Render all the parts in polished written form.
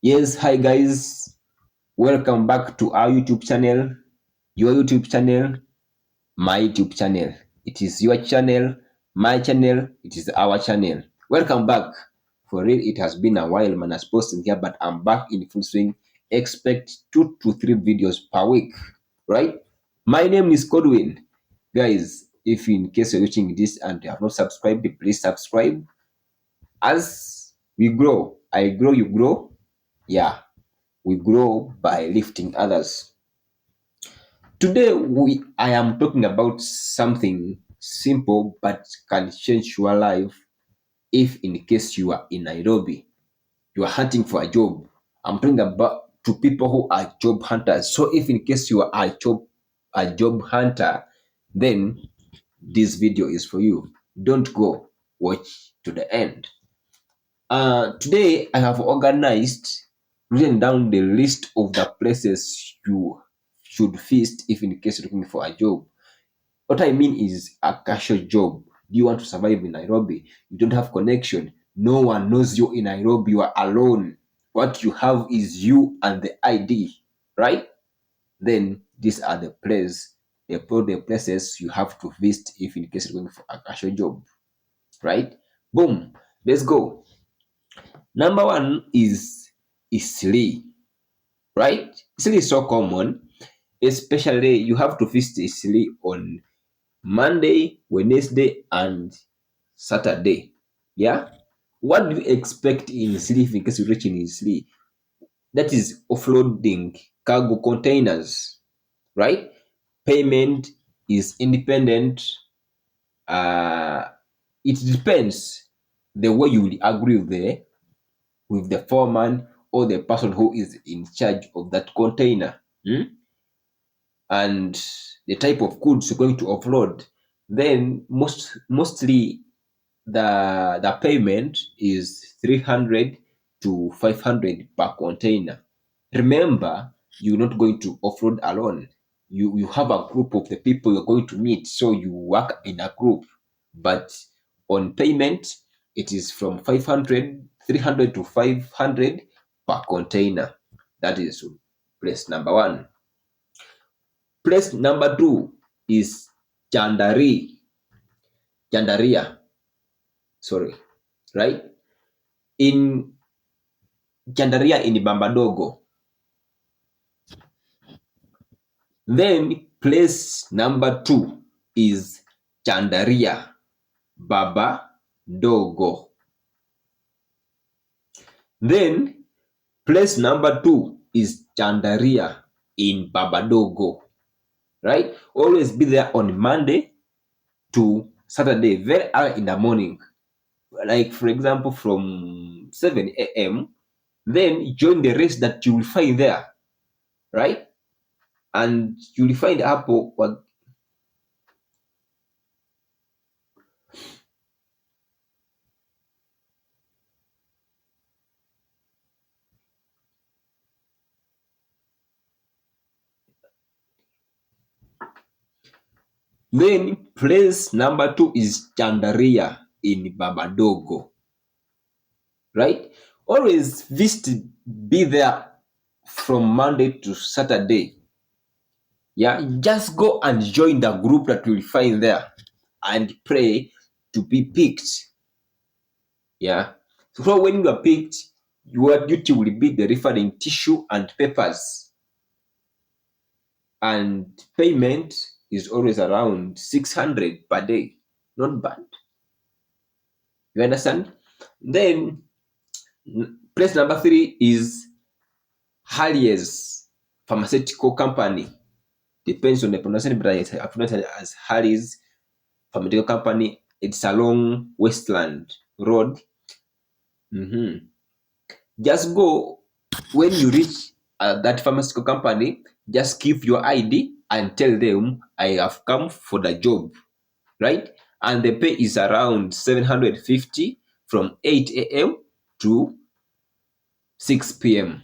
Yes, hi guys, welcome back to our YouTube channel, your YouTube channel, my YouTube channel. It is your channel, my channel, it is our channel. Welcome back. For real, it has been a while, man, I was posting here, but I'm back in full swing. Expect 2 to 3 videos per week, right? My name is Godwin. Guys, if in case you're watching this and you have not subscribed, please subscribe. As we grow, I grow, you grow. Yeah, we grow by lifting others. Today I am talking about something simple but can change your life if in case you are in Nairobi, you are hunting for a job. I'm talking about to people who are job hunters. So if in case you are a job hunter, then this video is for you. Don't go, watch to the end. Today I have written down the list of the places you should visit if in case you're looking for a job. What I mean is a casual job. Do you want to survive in Nairobi? You don't have connection. No one knows you in Nairobi. You are alone. What you have is you and the ID, right? Then these are the places you have to visit if in case you're going for a casual job, right? Boom. Let's go. Number one is Isli, right? Isli is so common, especially you have to visit Isli on Monday, Wednesday, and Saturday. Yeah. What do you expect in Isli in case you reach in Isli? That is offloading cargo containers, right? Payment is independent. Uh, it depends the way you will agree with the foreman or the person who is in charge of that container, and the type of goods you're going to offload. Then mostly the payment is 300 to 500 per container. Remember, you're not going to offload alone. You have a group of the people you're going to meet, so you work in a group. But on payment, it is from 300 to 500 per container. That is place number one. Place number two is Chandaria, sorry, right? In Chandaria in Bambadogo. Then place number two is Chandaria Baba Dogo. Then place number two is Chandaria in Babadogo. Right? Always be there on Monday to Saturday, very early in the morning. Like for example, from 7 a.m. Then join the race that you will find there, right? And you will find Apple. Then place number two is Chandaria in Babadogo, right? Always visit, be there from Monday to Saturday. Yeah, just go and join the group that you will find there and pray to be picked. Yeah. So when you are picked, your duty will be delivering tissue and papers. And payment is always around 600 per day. Not bad. You understand? Then place number three is Harriers Pharmaceutical Company. Depends on the pronunciation, but I pronounce it as Harry's Pharmaceutical Company. It's along Westland Road. Just go when you reach that pharmaceutical company, just give your ID and tell them I have come for the job, right? And the pay is around 750 from 8 a.m. to 6 p.m.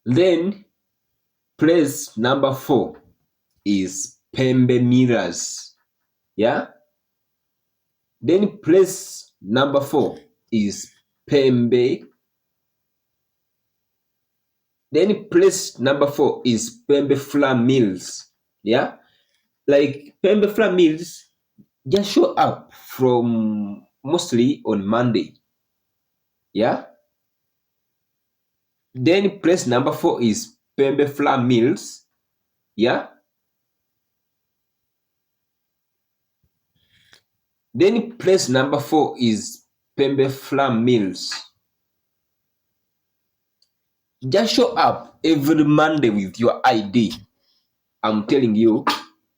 Then place number 4 is Pembe mirrors. Yeah. Then place number 4 is Pembe. Then place number 4 is Pembe flour mills. Yeah. Like Pembe flour mills just show up from mostly on Monday. Yeah. Then place number 4 is Pembe flour mills. Yeah. Then place number 4 is Pembe flour mills. Just show up every Monday with your ID. I'm telling you,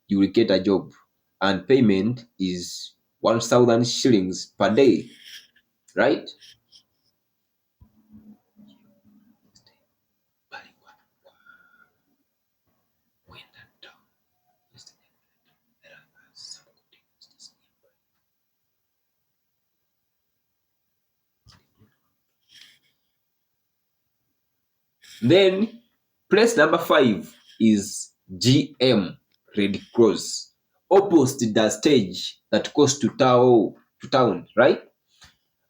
you will get a job. And payment is 1,000 shillings per day. Right? Then place number 5 is GM Red Cross. Opposite the stage that goes to town, right?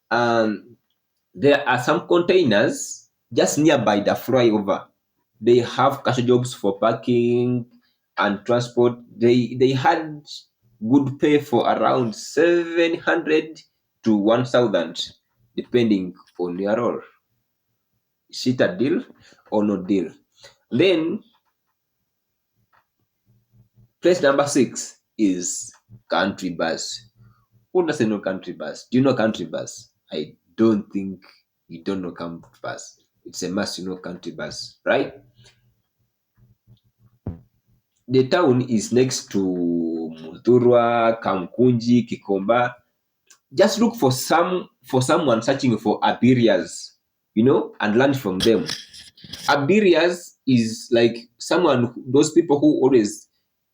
And there are some containers just nearby the flyover. They have cash jobs for parking and transport. They had good pay for around 700 to 1,000 depending on your role. Is it a deal or no deal? Then place number 6 is country bus. Who doesn't know country bus? Do you know country bus? I don't think you don't know country bus. It's a must you know country bus, right? The town is next to Muthurwa, Kamkunji, Kikomba. Just look for someone searching for Abirias, and learn from them. Abirias is like those people who always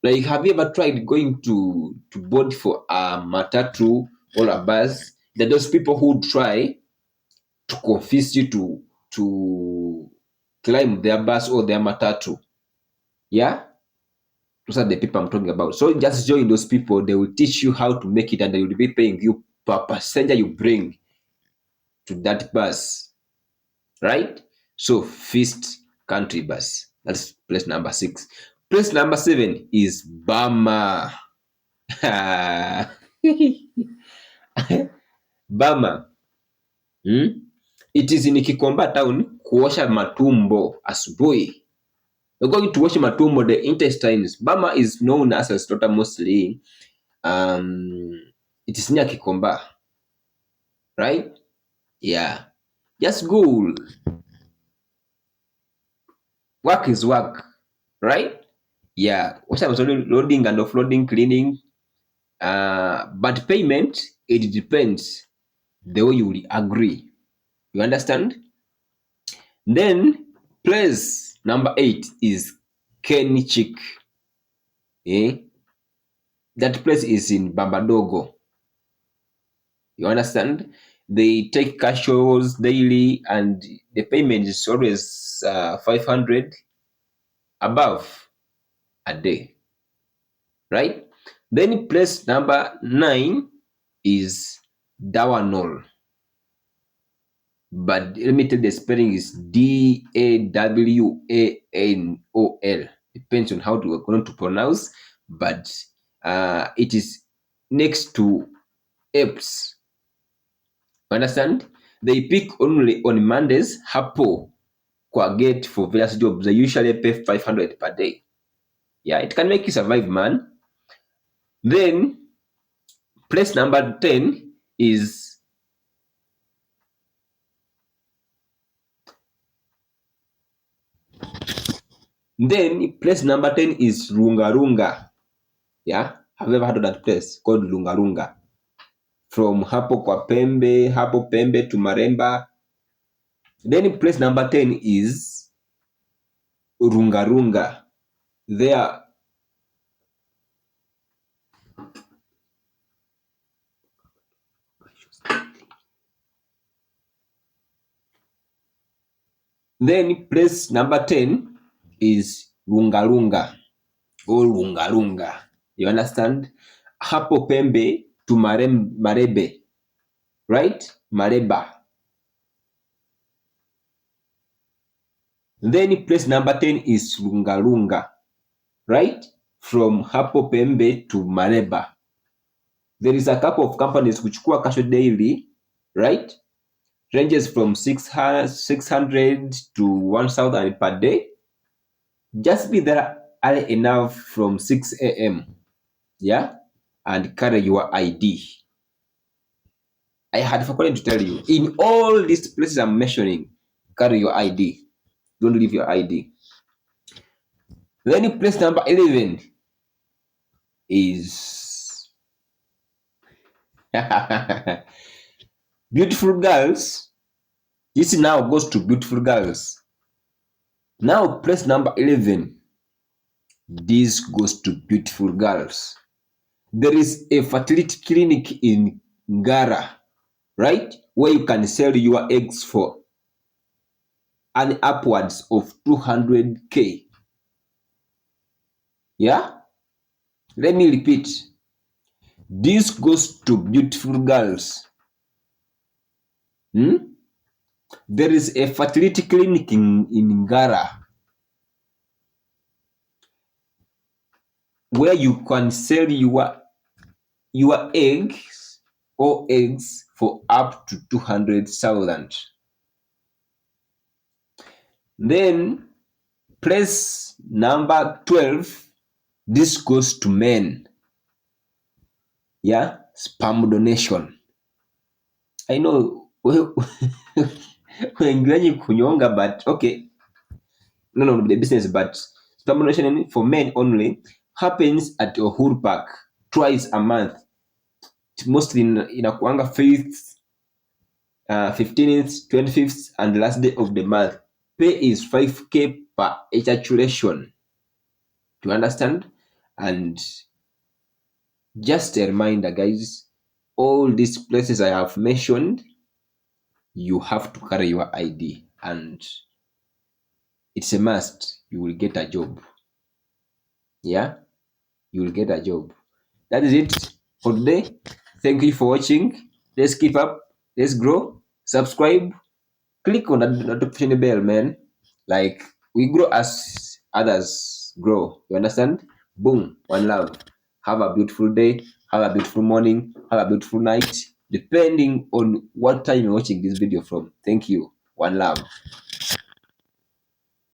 like. Have you ever tried going to board for a matatu or a bus? They're those people who try to convince you to climb their bus or their matatu. Yeah, those are the people I'm talking about. So just join those people. They will teach you how to make it, and they will be paying you per passenger you bring to that bus, right? So first country bus. That's place number 6. Place number 7 is Bama. Bama. It is in Kikomba town, kuosha matumbo asubuhi. We're going to wash matumbo, the intestines. Bama is known as a slaughter mostly. It is near Kikomba, right? Yeah. Just go. Work is work, right? Yeah. What I was loading and offloading, cleaning. But payment, it depends the way you will agree. You understand? Then place number 8 is Kenny Chick. Eh? That place is in Babadogo. You understand? They take cash shows daily, and the payment is always 500 above a day, right? Then place number 9 is Dawanol. But let me tell you, the spelling is Dawanol. Depends on how we're going to pronounce, but it is next to apes. Understand? They pick only on Mondays. Hapo kwa gate for various jobs. They usually pay 500 per day. Yeah, it can make you survive, man. Then place number 10 is Runga Runga. Yeah, have you ever heard of that place called Lunga Runga? From hapo Pembe to Maremba. Then place number 10 is Runga Runga. There Then place number 10 is lunga lunga or lunga lunga. You understand? Hapo pembe to marebe, right? Mareba. Then place number 10 is lunga lunga, right? From hapo pembe to mareba. There is a couple of companies kuchukua kasho daily, right? Ranges from 600 to 1,000 per day. Just be there early enough from 6 a.m. Yeah, and carry your ID. I had forgotten to tell you, in all these places I'm mentioning, carry your ID. Don't leave your ID. Then place number 11 is beautiful girls. This now goes to beautiful girls. Now place number 11. This goes to beautiful girls. There is a fertility clinic in Ngara, right? Where you can sell your eggs for an upwards of 200k. Yeah? Let me repeat. This goes to beautiful girls. There is a fertility clinic in Ngara where you can sell your eggs for up to 200,000. Then place number 12, this goes to men. Yeah, sperm donation. I know wengi kunyonga, but okay. No, the business, but sperm donation for men only happens at Uhuru Park twice a month. Mostly inakuanga 5th, 15th, 25th, and last day of the month. Pay is 5k per ejaculation. Do you understand? And just a reminder, guys, all these places I have mentioned, you have to carry your ID, and it's a must. You will get a job. Yeah, you will get a job. That is it for today. Thank you for watching. Let's keep up. Let's grow. Subscribe. Click on that notification bell, man. Like, we grow as others grow. You understand? Boom. One love. Have a beautiful day. Have a beautiful morning. Have a beautiful night. Depending on what time you're watching this video from. Thank you. One love.